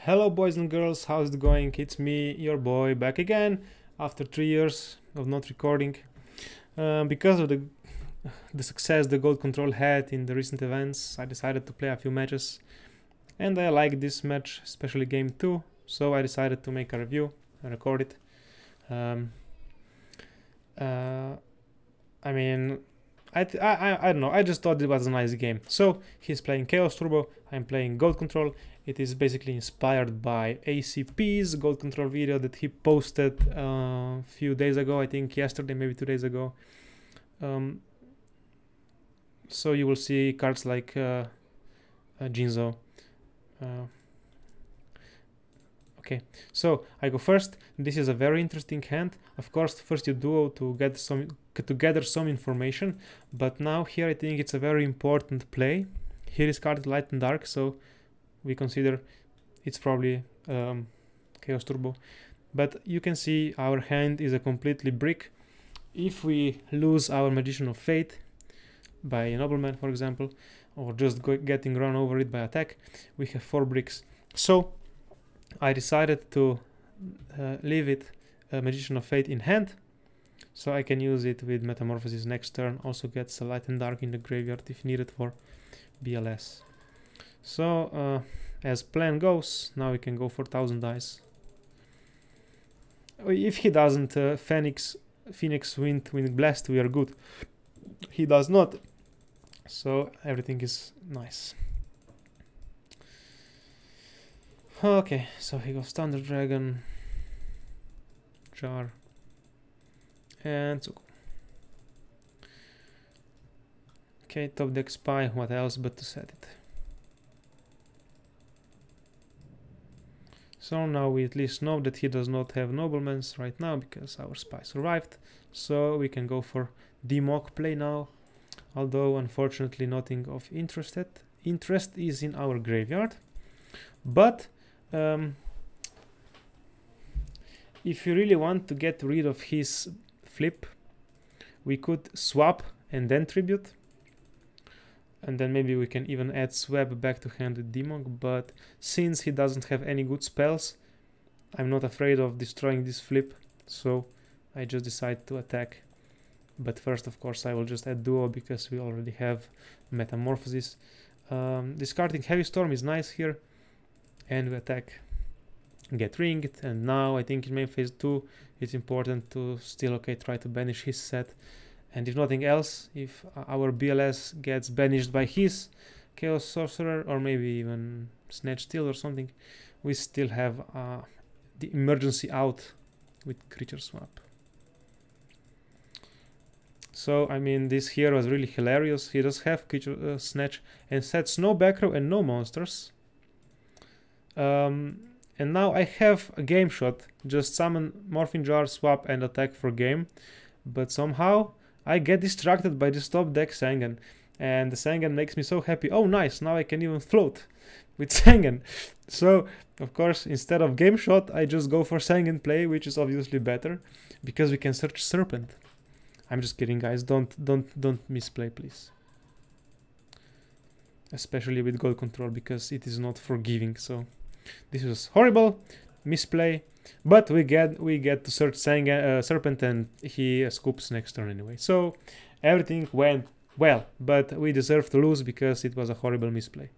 Hello boys and girls, how's it going? It's me, your boy, back again after 3 years of not recording. Because of the success the Gold Control had in the recent events, I decided to play a few matches. And I like this match, especially game 2, so I decided to make a review and record it. Um, uh, I mean, I don't know, I just thought it was a nice game. So, he's playing Chaos Turbo, I'm playing Gold Control. It is basically inspired by ACP's Gold Control video that he posted a few days ago, I think yesterday, maybe 2 days ago. So you will see cards like Jinzo. Okay, so I go first. This is a very interesting hand. Of course, first you duo to gather some information, but now here I think it's a very important play. Here is card Light and Dark, so we consider it's probably Chaos Turbo. But you can see our hand is a completely brick. If we lose our Magician of Fate by a Nobleman, for example, or just getting run over it by attack, we have 4 bricks. So I decided to leave it Magician of Fate in hand, so I can use it with Metamorphosis next turn. Also gets a Light and Dark in the graveyard if needed for BLS. So as plan goes, now we can go for 1000 dice. If he doesn't Phoenix Wind Blast, we are good. He does not, so everything is nice. Okay, so he goes Thunder Dragon, Jar, and Zuko. Okay, top deck Spy, what else but to set it. So now we at least know that he does not have Noblemans right now because our Spy survived. So we can go for Demok play now, although unfortunately nothing of interest is in our graveyard. But if you really want to get rid of his flip, we could swap and then tribute. And then maybe we can even add swap back to hand with Demok, but since he doesn't have any good spells, I'm not afraid of destroying this flip, so I just decide to attack. But first, of course, I will just add Duo because we already have Metamorphosis. Discarding Heavy Storm is nice here, and we attack, get ringed, and now I think in main phase 2 it's important to still try to banish his set. And if nothing else, if our BLS gets banished by his Chaos Sorcerer or maybe even Snatch Steal or something, we still have the emergency out with Creature Swap. So, I mean, this here was really hilarious. He does have Creature Snatch and sets no back row and no monsters. And now I have a game shot. Just summon Morphing Jar, swap and attack for game. But somehow I get distracted by this top deck Sangan, and the Sangan makes me so happy. Oh nice, now I can even float with Sangan. So of course instead of game shot I just go for Sangan play, which is obviously better because we can search Serpent. I'm just kidding guys, don't misplay please. Especially with Gold Control because it is not forgiving. So this was horrible misplay. But we get to search Serpent and he scoops next turn anyway. So everything went well, but we deserve to lose because it was a horrible misplay.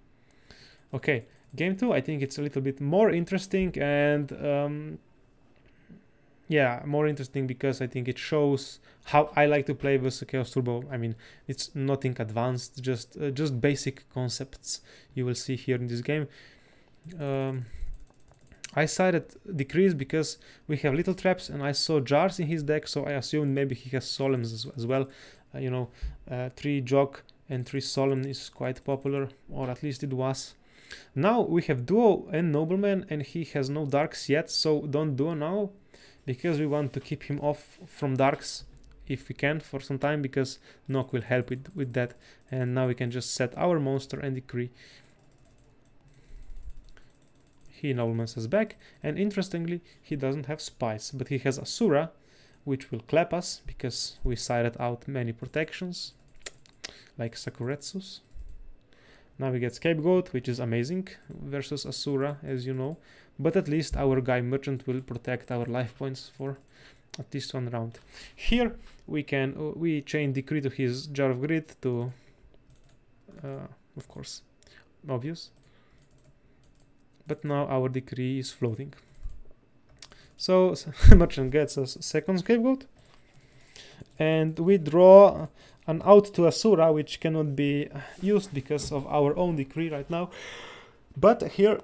Okay, game 2 I think it's a little bit more interesting, and yeah, more interesting because I think it shows how I like to play versus Chaos Turbo. I mean, it's nothing advanced, just basic concepts you will see here in this game. I sided Decrease because we have little traps and I saw jars in his deck, so I assumed maybe he has Solemns as well. 3 Jog and 3 Solemn is quite popular, or at least it was. Now we have Duo and Nobleman and he has no Darks yet, so don't Duo now because we want to keep him off from Darks if we can for some time, because Knock will help with that. And now we can just set our monster and Decree. He Noblemans us back, and interestingly he doesn't have Spies, but he has Asura, which will clap us because we sided out many protections like Sakuretsu's. Now we get Scapegoat, which is amazing versus Asura, as you know. But at least our guy merchant will protect our life points for at least one round. Here we can we chain Decree to his Jar of Greed to, of course, obvious. But now our Decree is floating. So merchant gets a second Scapegoat, and we draw an out to Asura, which cannot be used because of our own Decree right now. But here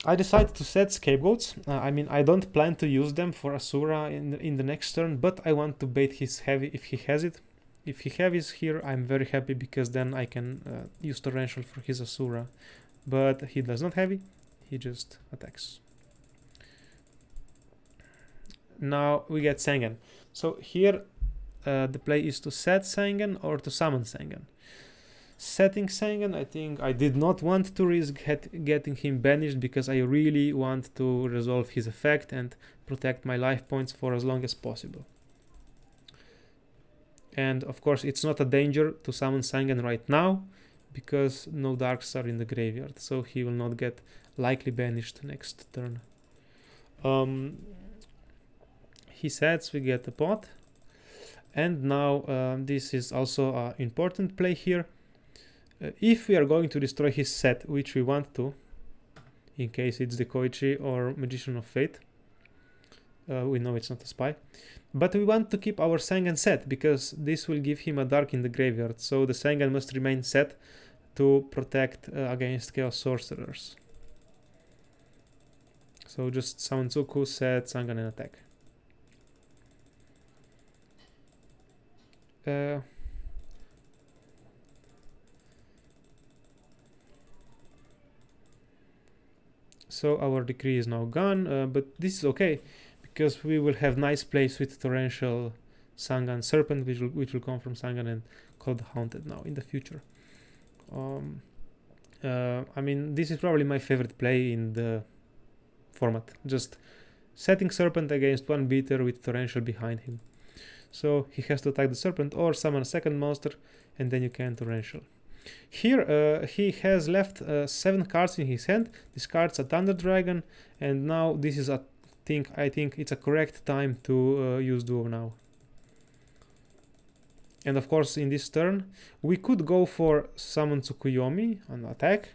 I decided to set Scapegoats. I mean, I don't plan to use them for Asura in the next turn, but I want to bait his heavy if he has it. If he heavies here, I'm very happy because then I can use Torrential for his Asura. But he does not heavy, he just attacks. Now we get Sangan. So here the play is to set Sangan or to summon Sangan. Setting Sangan, I think I did not want to risk getting him banished because I really want to resolve his effect and protect my life points for as long as possible. And of course it's not a danger to summon Sangan right now because no darks are in the graveyard, so he will not get likely banished next turn. He sets, we get a pot. And now this is also an important play here. If we are going to destroy his set, which we want to, in case it's the Koichi or Magician of Fate, we know it's not a spy, but we want to keep our Sangan set because this will give him a dark in the graveyard, so the Sangan must remain set to protect against Chaos Sorcerers. So just summon Tsuku, set Sangan and attack. So our Decree is now gone, but this is okay because we will have nice plays with Torrential, Sangan, Serpent, which will come from Sangan and Called Haunted now in the future. I mean, this is probably my favorite play in the format. Just setting Serpent against one beater with Torrential behind him. So he has to attack the Serpent or summon a second monster, and then you can Torrential. Here he has left 7 cards in his hand, discards a Thunder Dragon, and now this is I think it's a correct time to use Duo now. And of course in this turn we could go for summon Tsukuyomi and attack,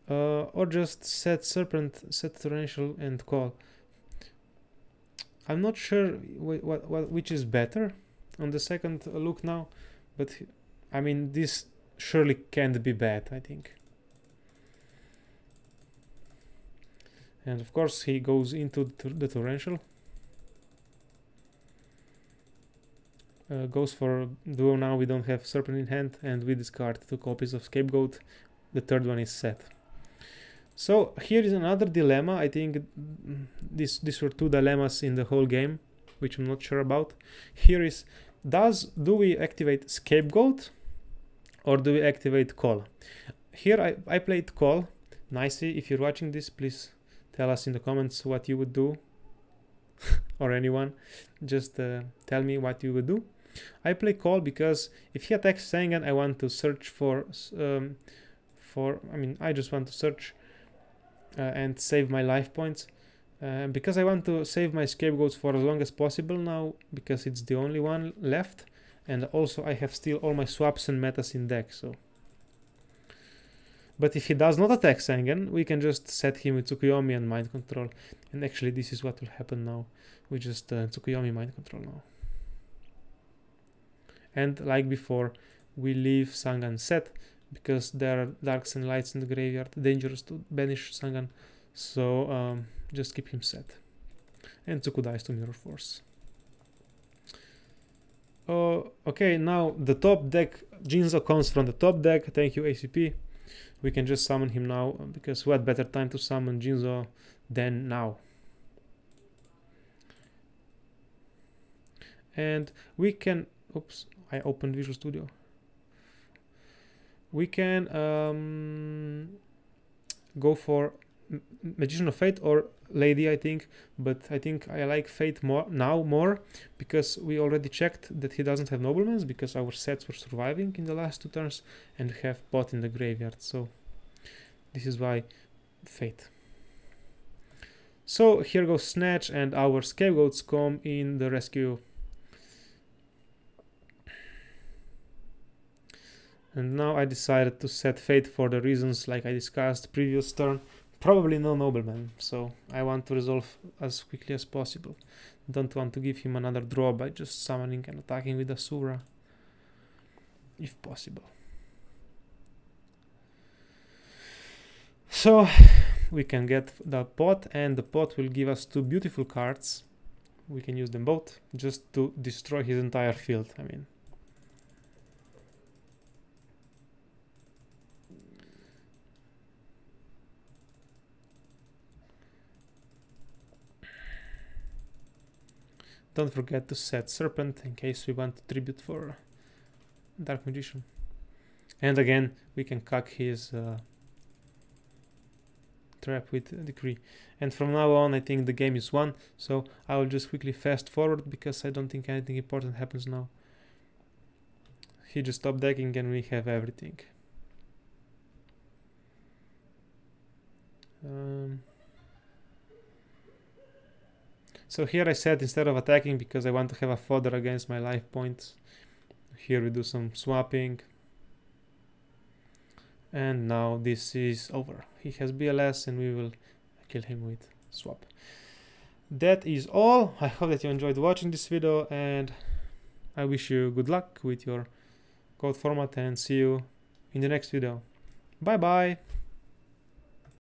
or just set Serpent, set Torrential and call. I'm not sure which is better on the second look now, but I mean, this surely can't be bad, I think. And of course he goes into the Torrential. Goes for Duo now, we don't have Serpent in hand, and we discard 2 copies of Scapegoat. The third one is set. So here is another dilemma. I think these were 2 dilemmas in the whole game, which I'm not sure about. Here is, do we activate Scapegoat or do we activate Call? Here I played Call. Nicely, if you're watching this, please tell us in the comments what you would do. Or anyone, just tell me what you would do. I play Call because if he attacks Sangan, I want to search for I mean, I just want to search and save my life points. Because I want to save my Scapegoats for as long as possible now, because it's the only one left, and also I have still all my swaps and metas in deck. So, but if he does not attack Sangan, we can just set him with Tsukuyomi and Mind Control, and actually this is what will happen now. We just Tsukuyomi Mind Control now, and like before, we leave Sangan set because there are darks and lights in the graveyard, dangerous to banish Sangan. So just keep him set. And Tsuku dies to Mirror Force. Okay, now the top deck, Jinzo comes from the top deck. Thank you, ACP. We can just summon him now, because what better time to summon Jinzo than now. And we can, oops, I opened Visual Studio. We can go for Magician of Fate or Lady, I think, but I think I like Fate more because we already checked that he doesn't have Noblemen because our sets were surviving in the last 2 turns and have Pot in the graveyard, so this is why Fate. So here goes Snatch, and our Scapegoats come in the rescue. And now I decided to set Fate for the reasons like I discussed previous turn. Probably no Nobleman, so I want to resolve as quickly as possible. Don't want to give him another draw by just summoning and attacking with Asura, if possible. So we can get the Pot, and the Pot will give us 2 beautiful cards. We can use them both just to destroy his entire field. I mean, don't forget to set Serpent in case we want to tribute for Dark Magician. And again, we can cuck his trap with Decree. And from now on, I think the game is won, so I will just quickly fast forward because I don't think anything important happens now. He just stopped decking and we have everything. So here I said instead of attacking because I want to have a fodder against my life points. Here we do some swapping. And now this is over. He has BLS and we will kill him with swap. That is all. I hope that you enjoyed watching this video, and I wish you good luck with your code format, and see you in the next video. Bye bye.